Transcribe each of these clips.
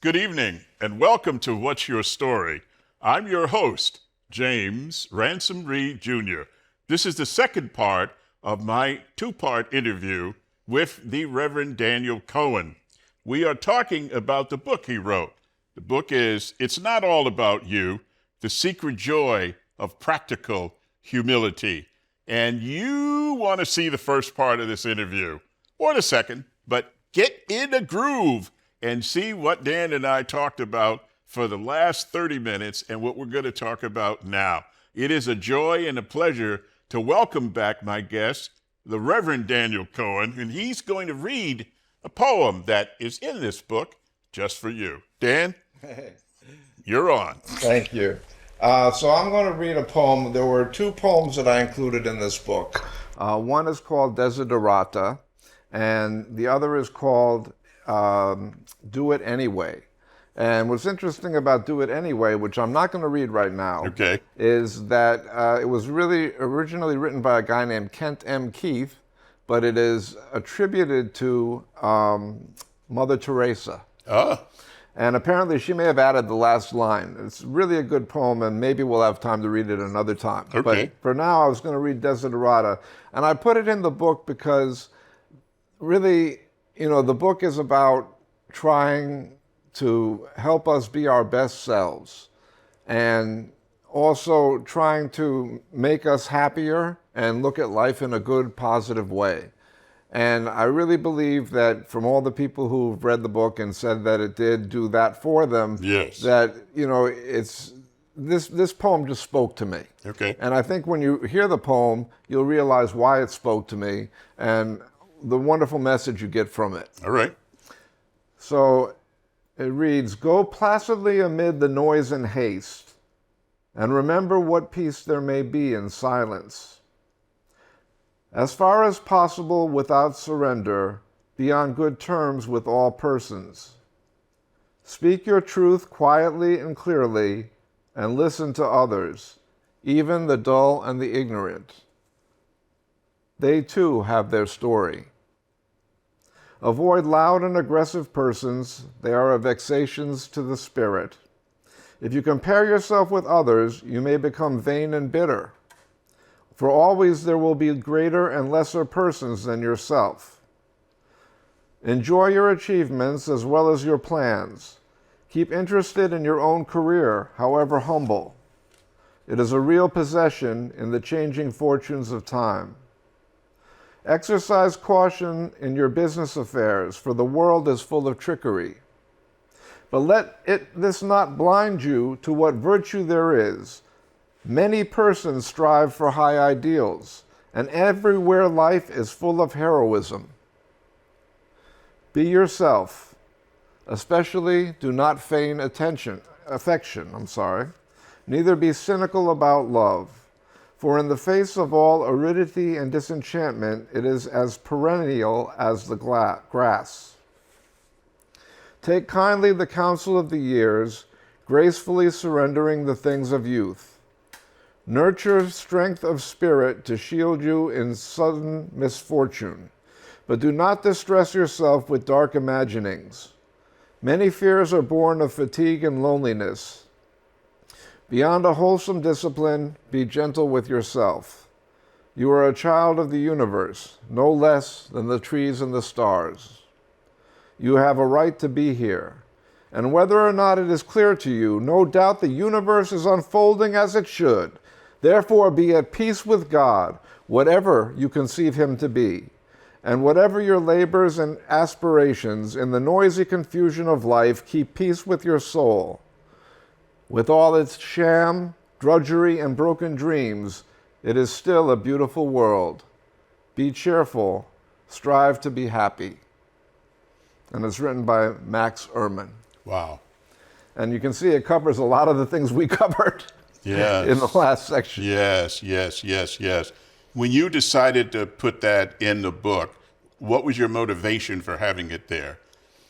Good evening, and welcome to What's Your Story? I'm your host, James Ransom Reed Jr. This is the second part of my two-part interview with the Reverend Daniel Cohen. We are talking about the book he wrote. The book is It's Not All About You, The Secret Joy of Practical Humility. And you want to see the first part of this interview, or the second, but get in a groove and see what Dan and I talked about for the last 30 minutes and what we're going to talk about now. It is a joy and a pleasure to welcome back my guest, the Reverend Daniel Cohen, and he's going to read a poem that is in this book just for you. Dan, you're on. Thank you. So I'm going to read a poem. There were two poems that I included in this book. One is called Desiderata, and the other is called Do It Anyway. And what's interesting about Do It Anyway, which I'm not going to read right now, is that it was really originally written by a guy named Kent M. Keith, but it is attributed to Mother Teresa. Oh. And apparently she may have added the last line. It's really a good poem, and maybe we'll have time to read it another time. Okay. But for now, I was going to read Desiderata. And I put it in the book because really, the book is about trying to help us be our best selves and also trying to make us happier and look at life in a good, positive way. And I really believe that from all the people who've read the book and said that it did do that for them, yes, that, it's this poem just spoke to me. Okay. And I think when you hear the poem, you'll realize why it spoke to me and the wonderful message you get from it. All right. So it reads, "Go placidly amid the noise and haste, and remember what peace there may be in silence. As far as possible without surrender, be on good terms with all persons. Speak your truth quietly and clearly, and listen to others, even the dull and the ignorant. They too have their story. Avoid loud and aggressive persons. They are a vexations to the spirit. If you compare yourself with others, you may become vain and bitter. For always there will be greater and lesser persons than yourself. Enjoy your achievements as well as your plans. Keep interested in your own career, however humble. It is a real possession in the changing fortunes of time. Exercise caution in your business affairs, for the world is full of trickery. But let this not blind you to what virtue there is. Many persons strive for high ideals, and everywhere life is full of heroism. Be yourself. Especially do not feign affection. Neither be cynical about love. For in the face of all aridity and disenchantment, it is as perennial as the grass. Take kindly the counsel of the years, gracefully surrendering the things of youth. Nurture strength of spirit to shield you in sudden misfortune, but do not distress yourself with dark imaginings. Many fears are born of fatigue and loneliness. Beyond a wholesome discipline, be gentle with yourself. You are a child of the universe, no less than the trees and the stars. You have a right to be here, and whether or not it is clear to you, no doubt the universe is unfolding as it should. Therefore, be at peace with God, whatever you conceive him to be, and whatever your labors and aspirations, in the noisy confusion of life, keep peace with your soul. With all its sham, drudgery, and broken dreams, it is still a beautiful world. Be cheerful, strive to be happy." And it's written by Max Ehrman. Wow. And you can see it covers a lot of the things we covered. Yes. In the last section. Yes. When you decided to put that in the book, what was your motivation for having it there?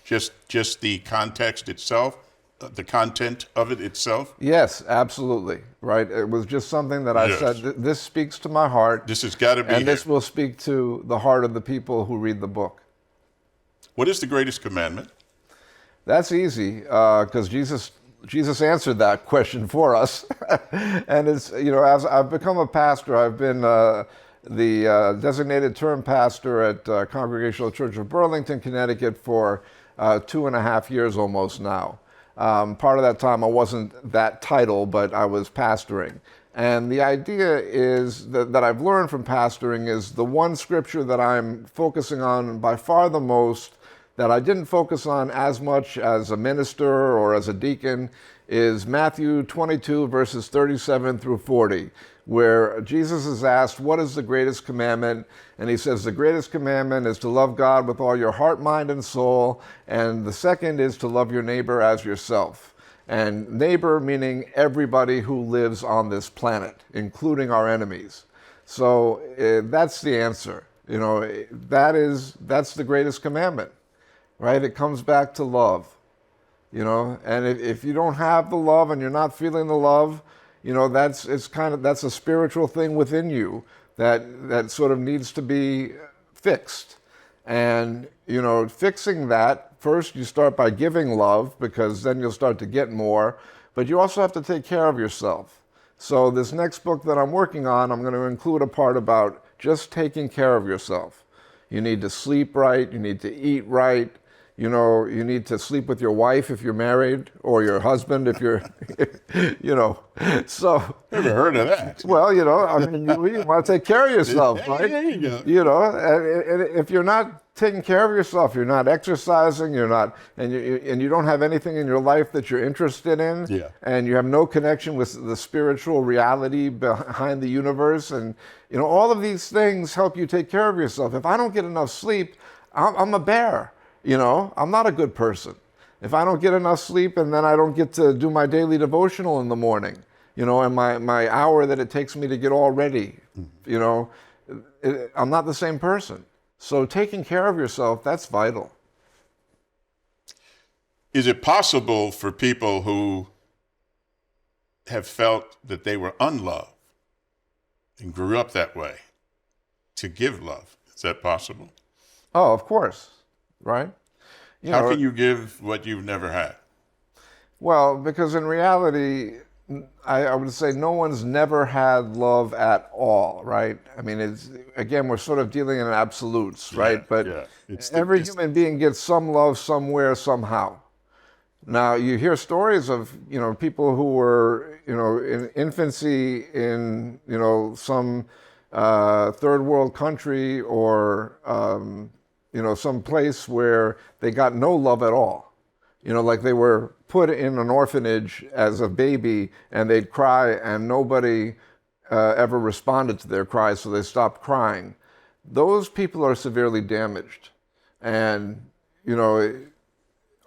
Just the context itself, the content of it itself? Yes, absolutely. Right. It was just something that I said, this speaks to my heart. This has got to be and this will speak to the heart of the people who read the book. What is the greatest commandment? That's easy because Jesus answered that question for us. And it's, as I've become a pastor, I've been the designated term pastor at Congregational Church of Burlington, Connecticut for 2.5 years almost now. Part of that time I wasn't that title, but I was pastoring. And the idea is that I've learned from pastoring is the one scripture that I'm focusing on by far the most, that I didn't focus on as much as a minister or as a deacon, is Matthew 22, verses 37 through 40, where Jesus is asked, what is the greatest commandment? And he says, the greatest commandment is to love God with all your heart, mind, and soul. And the second is to love your neighbor as yourself. And neighbor meaning everybody who lives on this planet, including our enemies. So that's the answer. That's the greatest commandment. Right? It comes back to love, and if you don't have the love and you're not feeling the love, that's a spiritual thing within you that sort of needs to be fixed. And, fixing that, first you start by giving love, because then you'll start to get more, but you also have to take care of yourself. So this next book that I'm working on, I'm going to include a part about just taking care of yourself. You need to sleep right, you need to eat right. You need to sleep with your wife if you're married, or your husband if you're, so. Never heard of that. Well, you want to take care of yourself, right? There you go. And if you're not taking care of yourself, you're not exercising, and you don't have anything in your life that you're interested in, and you have no connection with the spiritual reality behind the universe, and all of these things help you take care of yourself. If I don't get enough sleep, I'm a bear. I'm not a good person. If I don't get enough sleep and then I don't get to do my daily devotional in the morning, and my hour that it takes me to get all ready, I'm not the same person. So taking care of yourself, that's vital. Is it possible for people who have felt that they were unloved and grew up that way to give love? Is that possible? Oh, of course. Right? How can you give what you've never had? Well, because in reality, I would say no one's never had love at all, right? I mean, we're sort of dealing in absolutes, right? But every human being gets some love somewhere, somehow. Now, you hear stories of, people who were, in infancy in, some third world country or, some place where they got no love at all. Like they were put in an orphanage as a baby and they'd cry and nobody ever responded to their cries, so they stopped crying. Those people are severely damaged. And,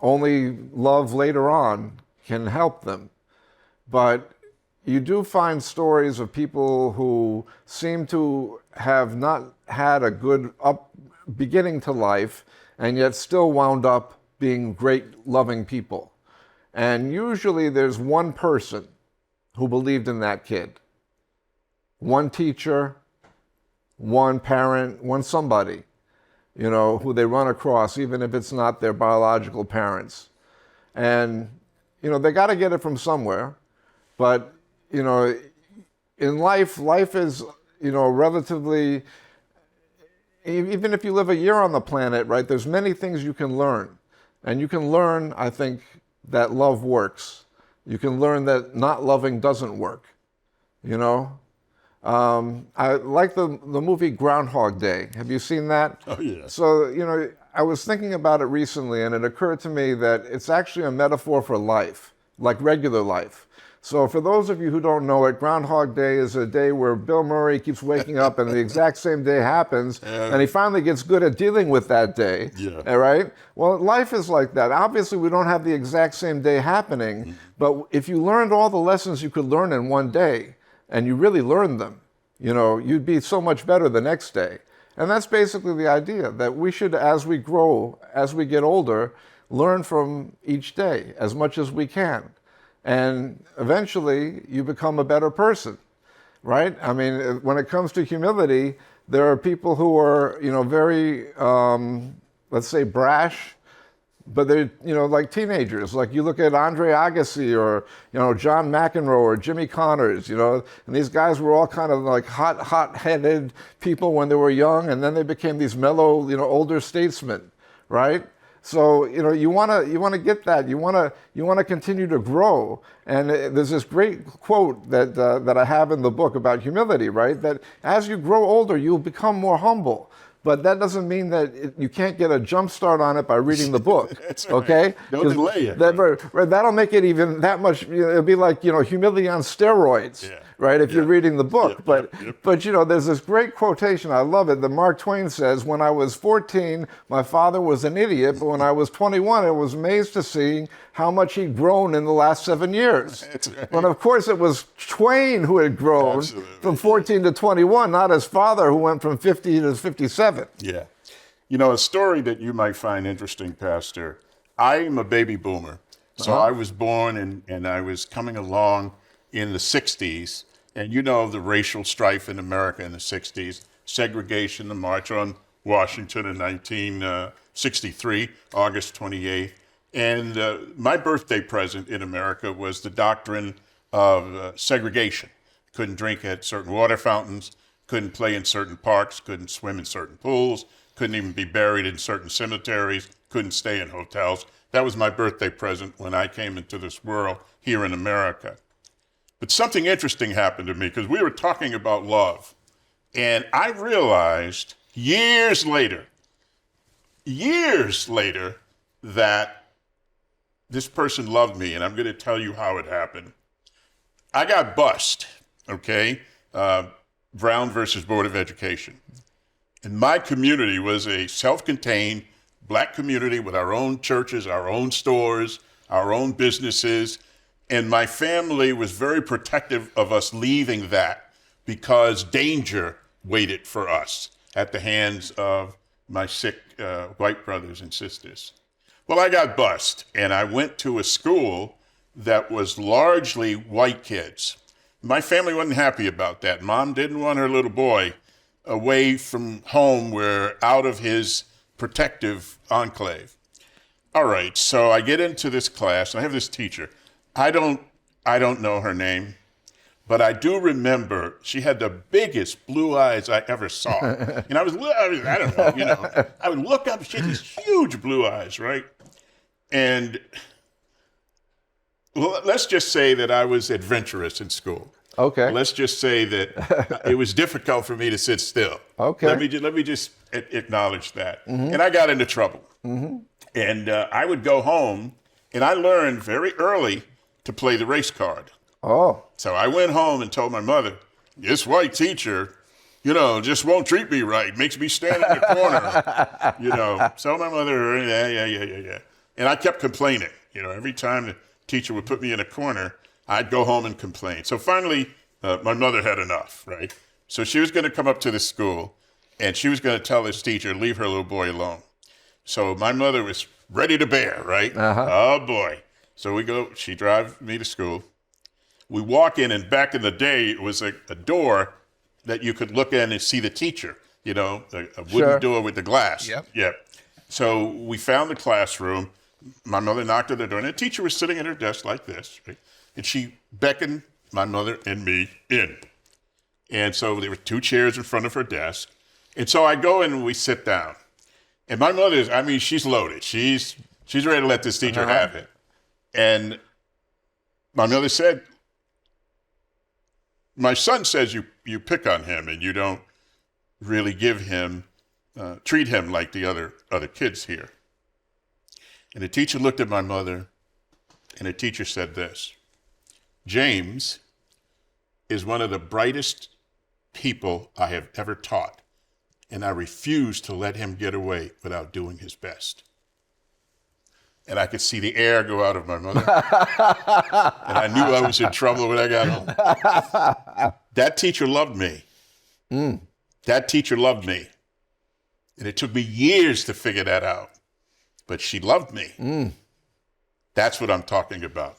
only love later on can help them. But you do find stories of people who seem to have not had a good beginning to life, and yet still wound up being great, loving people. And usually there's one person who believed in that kid. One teacher, one parent, one somebody, who they run across, even if it's not their biological parents. And, they got to get it from somewhere. But, in life is, relatively, even if you live a year on the planet, right, there's many things you can learn. And you can learn, I think, that love works. You can learn that not loving doesn't work, I like the movie Groundhog Day. Have you seen that? Oh, yeah. So, I was thinking about it recently, and it occurred to me that it's actually a metaphor for life, like regular life. So for those of you who don't know it, Groundhog Day is a day where Bill Murray keeps waking up and the exact same day happens, and he finally gets good at dealing with that day. Yeah. All right? Well, life is like that. Obviously, we don't have the exact same day happening, but if you learned all the lessons you could learn in one day, and you really learned them, you'd be so much better the next day. And that's basically the idea, that we should, as we grow, as we get older, learn from each day as much as we can. And eventually, you become a better person, right? I mean, when it comes to humility, there are people who are, very, let's say, brash. but they're, like teenagers. Like you look at Andre Agassi or, John McEnroe or Jimmy Connors, and these guys were all kind of like hot-headed people when they were young, and then they became these mellow, older statesmen, right? So you want to get that. You want to continue to grow. And there's this great quote that I have in the book about humility, right? That as you grow older, you'll become more humble. But that doesn't mean that you can't get a jump start on it by reading the book. That's right. Okay? Don't delay it. That'll make it even that much. It'll be like humility on steroids, right? If you're reading the book. But there's this great quotation. I love it. That Mark Twain says, "When I was 14, my father was an idiot, but when I was 21, I was amazed to see how much he'd grown in the last 7 years." That's right. But of course, it was Twain who had grown from 14 to 21, not his father who went from 50 to 57. Yeah. A story that you might find interesting, Pastor. I'm a baby boomer. So I was born and I was coming along in the 60s. And the racial strife in America in the 60s, segregation, the March on Washington in 1963, August 28th. And my birthday present in America was the doctrine of segregation. Couldn't drink at certain water fountains, couldn't play in certain parks, couldn't swim in certain pools, couldn't even be buried in certain cemeteries, couldn't stay in hotels. That was my birthday present when I came into this world here in America. But something interesting happened to me because we were talking about love. And I realized years later, that this person loved me. And I'm going to tell you how it happened. I got bused, okay? Brown versus Board of Education. And my community was a self-contained Black community with our own churches, our own stores, our own businesses. And my family was very protective of us leaving that because danger waited for us at the hands of my sick white brothers and sisters. Well, I got bused and I went to a school that was largely white kids. My family wasn't happy about that. Mom didn't want her little boy away from home, where out of his protective enclave. All right, so I get into this class, and I have this teacher. I don't know her name, but I do remember she had the biggest blue eyes I ever saw. And I would look up, she had these huge blue eyes, right? And well, let's just say that I was adventurous in school. Okay. Let's just say that it was difficult for me to sit still. Okay. Let me just acknowledge that. Mm-hmm. And I got into trouble. Mm-hmm. And I would go home, and I learned very early to play the race card. Oh. So I went home and told my mother, this white teacher, just won't treat me right, makes me stand in the corner. So my mother, yeah. And I kept complaining. Every time the teacher would put me in a corner, I'd go home and complain. So finally, my mother had enough, right? So she was going to come up to the school, and she was going to tell this teacher, leave her little boy alone. So my mother was ready to bear, right? Uh-huh. Oh, boy. So we go, she drives me to school. We walk in, and back in the day, it was a door that you could look in and see the teacher, a wooden door with the glass. Yep. So we found the classroom. My mother knocked on the door, and the teacher was sitting at her desk like this, right? And she beckoned my mother and me in. And so there were 2 chairs in front of her desk. And so I go in and we sit down. And my mother she's loaded. She's ready to let this teacher have it. And my mother said, my son says you pick on him and you don't really treat him like the other kids here. And the teacher looked at my mother, and the teacher said this: James is one of the brightest people I have ever taught, and I refuse to let him get away without doing his best. And I could see the air go out of my mother. And I knew I was in trouble when I got home. That teacher loved me. That teacher loved me. And it took me years to figure that out. But she loved me. That's what I'm talking about.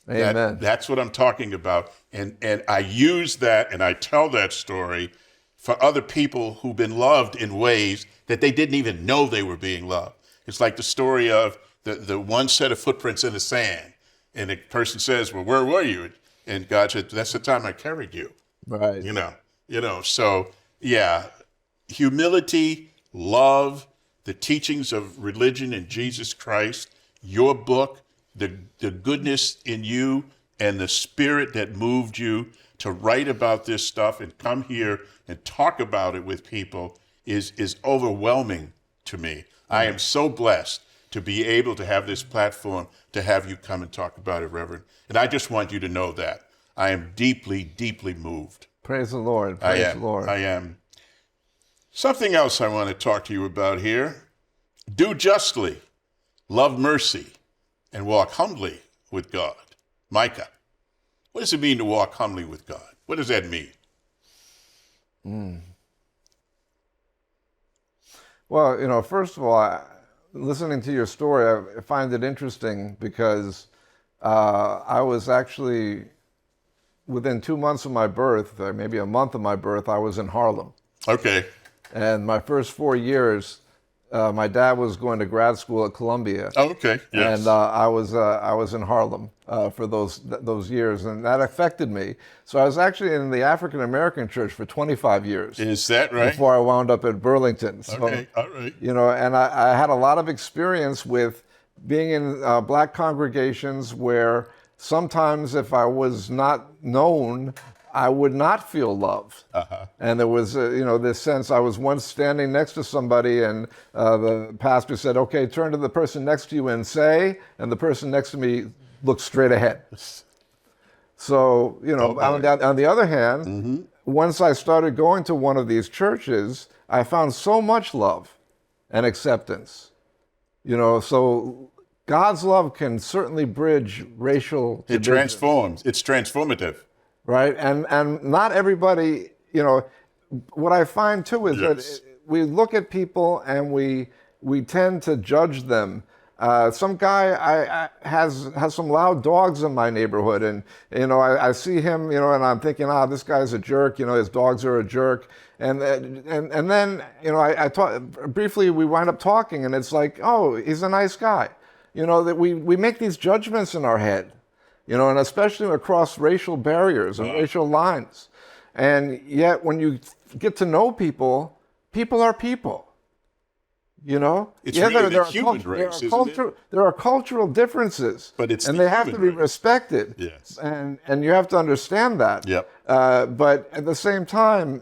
Amen. That's what I'm talking about. And I use that and I tell that story for other people who've been loved in ways that they didn't even know they were being loved. It's like the story of the one set of footprints in the sand. And the person says, well, where were you? And God said, that's the time I carried you. Right. So yeah, humility, love, the teachings of religion in Jesus Christ, your book, the goodness in you and the spirit that moved you to write about this stuff and come here and talk about it with people is overwhelming to me. I am so blessed to be able to have this platform, to have you come and talk about it, Reverend. And I just want you to know that. I am deeply, deeply moved. Praise the Lord. Praise the Lord. I am. Something else I want to talk to you about here. Do justly, love mercy, and walk humbly with God. Micah, what does it mean to walk humbly with God? What does that mean? Well, first of all, listening to your story, I find it interesting because I was actually, within 2 months of my birth, or maybe a month of my birth, I was in Harlem. Okay. And my first 4 years, my dad was going to grad school at Columbia. Oh, okay. Yes. And I was in Harlem for those years, and that affected me. So I was actually in the African American church for 25 years. Is that right? Before I wound up at Burlington. So, Okay. All right. and I had a lot of experience with being in black congregations where sometimes if I was not known, I would not feel loved. Uh-huh. And there was, this sense. I was once standing next to somebody and the pastor said, okay, turn to the person next to you and say, and the person next to me looked straight ahead. So, on the other hand, once I started going to one of these churches, I found so much love and acceptance. So God's love can certainly bridge racial divisions. It transforms. It's transformative. Right, and not everybody, what I find too is that we look at people and we tend to judge them. Some guy has some loud dogs in my neighborhood, and I see him, and I'm thinking, this guy's a jerk. His dogs are a jerk, and then I talk briefly. We wind up talking, and it's like, oh, he's a nice guy. That we make these judgments in our head. And especially across racial barriers and racial lines. And yet when you get to know people, people are people. It's really the human race, isn't it? There are cultural differences, but it's and the they have to be human race. respected. Yes. And you have to understand that. Yep. But at the same time,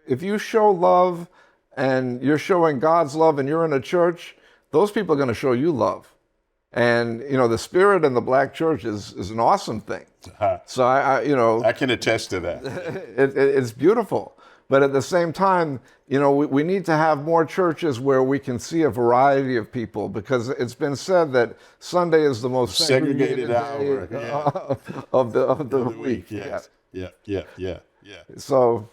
if you show love and you're showing God's love and you're in a church, those people are going to show you love. And the spirit in the black church is an awesome thing. So I can attest to that. It's beautiful. But at the same time, we need to have more churches where we can see a variety of people, because it's been said that Sunday is the most segregated hour of the week. Yes. Yeah. So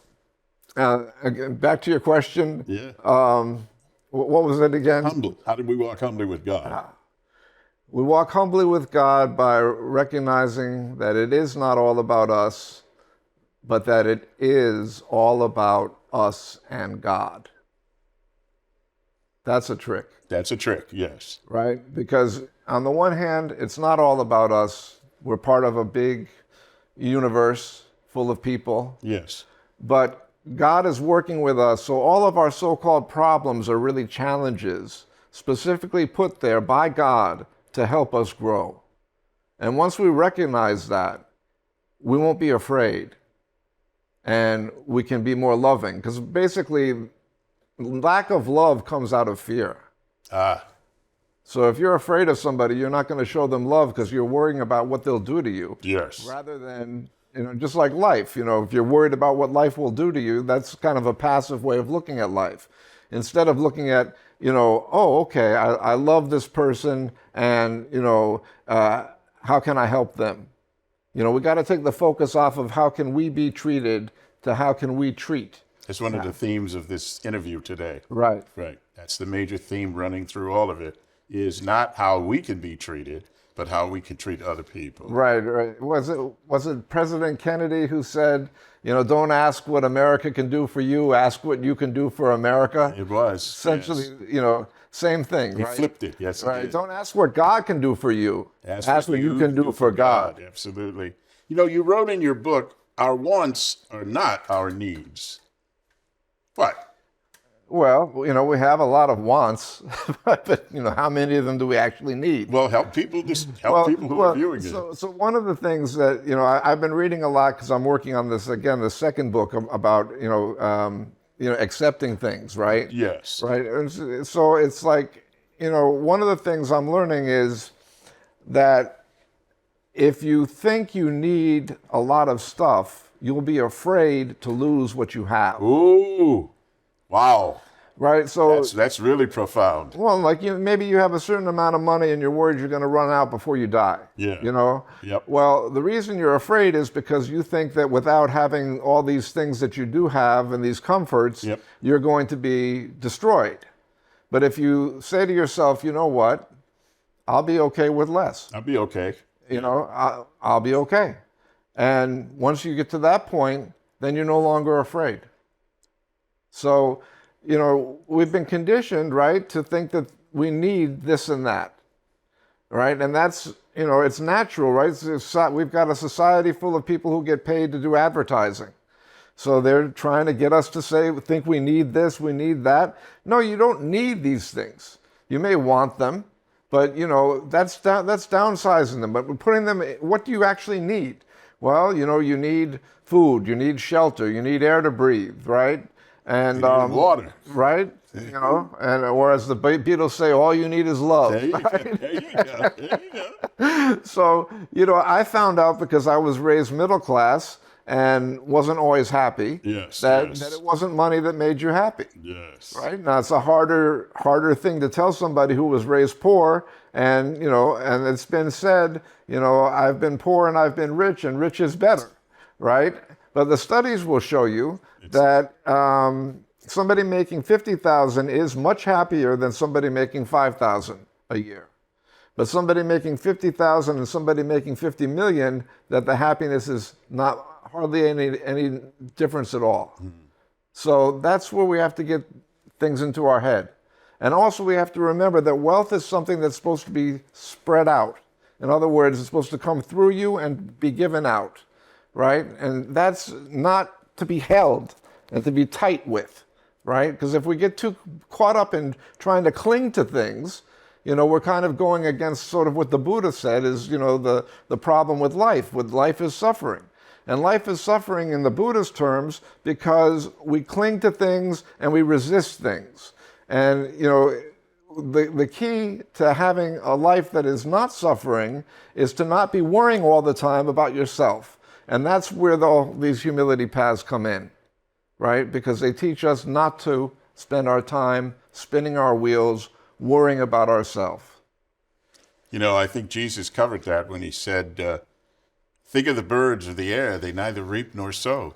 again, back to your question. Yeah. What was it again? Humbly. How did we walk humbly with God? We walk humbly with God by recognizing that it is not all about us, but that it is all about us and God. That's a trick. That's a trick, yes. Right? Because on the one hand, it's not all about us. We're part of a big universe full of people. Yes. But God is working with us, so all of our so-called problems are really challenges, specifically put there by God to help us grow. And once we recognize that, we won't be afraid, and we can be more loving. Because basically, lack of love comes out of fear. So if you're afraid of somebody, you're not going to show them love because you're worrying about what they'll do to you. Yes. Rather than, just like life, if you're worried about what life will do to you, that's kind of a passive way of looking at life. Instead of looking at, okay, I love this person, and, how can I help them? We got to take the focus off of how can we be treated to how can we treat. It's one of the themes of this interview today. Right. Right. That's the major theme running through all of it, is not how we can be treated, but how we can treat other people. Right, right. Was it President Kennedy who said, don't ask what America can do for you, ask what you can do for America? It was. Essentially, yes. Same thing, He right? flipped it, yes, he Right. did. Don't ask what God can do for you. Ask what you can do for God. Absolutely. You wrote in your book, our wants are not our needs. What? Well, we have a lot of wants, but how many of them do we actually need? Well, help people people who are viewing it. So one of the things that I've been reading a lot because I'm working on this again, the second book about accepting things, right? Yes. Right. And so it's like one of the things I'm learning is that if you think you need a lot of stuff, you'll be afraid to lose what you have. Ooh. Wow. Right, so that's really profound. Well, like maybe you have a certain amount of money and you're worried you're going to run out before you die. Yeah. Yep. Well, the reason you're afraid is because you think that without having all these things that you do have and these comforts, Yep. you're going to be destroyed. But if you say to yourself, you know what, I'll be okay with less. I'll be okay. I'll be okay. And once you get to that point, then you're no longer afraid. So, we've been conditioned, right, to think that we need this and that, right? And that's, it's natural, right? We've got a society full of people who get paid to do advertising. So they're trying to get us to think we need this, we need that. No, you don't need these things. You may want them, but, that's downsizing them. But we're putting them, what do you actually need? Well, you need food, you need shelter, you need air to breathe, right? And water, right? Or as the Beatles say, all you need is love. There you right? go. There you go. So, I found out because I was raised middle class and wasn't always happy. Yes. That it wasn't money that made you happy. Yes. Right? Now it's a harder thing to tell somebody who was raised poor, and and it's been said, I've been poor and I've been rich is better, right? But the studies will show you that somebody making $50,000 is much happier than somebody making $5,000 a year. But somebody making $50,000 and somebody making $50 million, that the happiness is not hardly any difference at all. So that's where we have to get things into our head. And also we have to remember that wealth is something that's supposed to be spread out. In other words, it's supposed to come through you and be given out, right? And that's not to be held and to be tight with, right? Because if we get too caught up in trying to cling to things, we're kind of going against sort of what the Buddha said is, the problem with life. Life is suffering. And life is suffering in the Buddhist terms because we cling to things and we resist things. And, the key to having a life that is not suffering is to not be worrying all the time about yourself. And that's where all these humility paths come in, right? Because they teach us not to spend our time spinning our wheels, worrying about ourselves. I think Jesus covered that when he said, think of the birds of the air, they neither reap nor sow.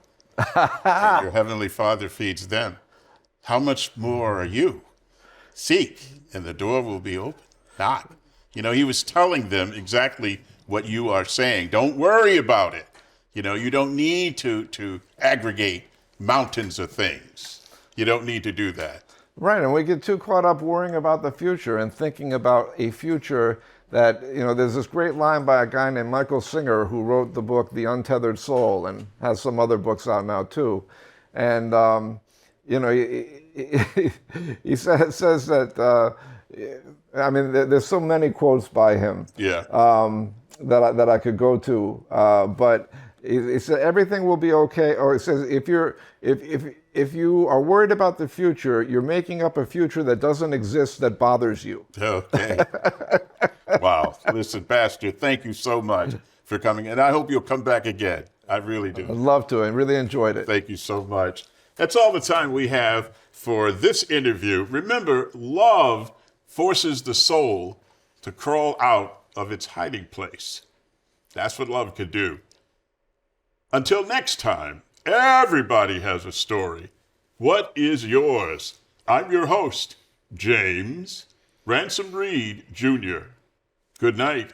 And your heavenly Father feeds them. How much more are you? Seek, and the door will be open. Knock. He was telling them exactly what you are saying. Don't worry about it. You don't need to aggregate mountains of things. You don't need to do that. Right, and we get too caught up worrying about the future and thinking about a future that, there's this great line by a guy named Michael Singer who wrote the book The Untethered Soul and has some other books out now too. And, he says that, there's so many quotes by him that I could go to, but he said everything will be okay. Or it says if you are worried about the future, you're making up a future that doesn't exist that bothers you. Okay. Wow. Listen, Pastor, thank you so much for coming, and I hope you'll come back again. I really do. I'd love to. I really enjoyed it. Thank you so much. That's all the time we have for this interview. Remember, love forces the soul to crawl out of its hiding place. That's what love can do. Until next time, everybody has a story. What is yours? I'm your host, James Ransom Reed, Jr. Good night.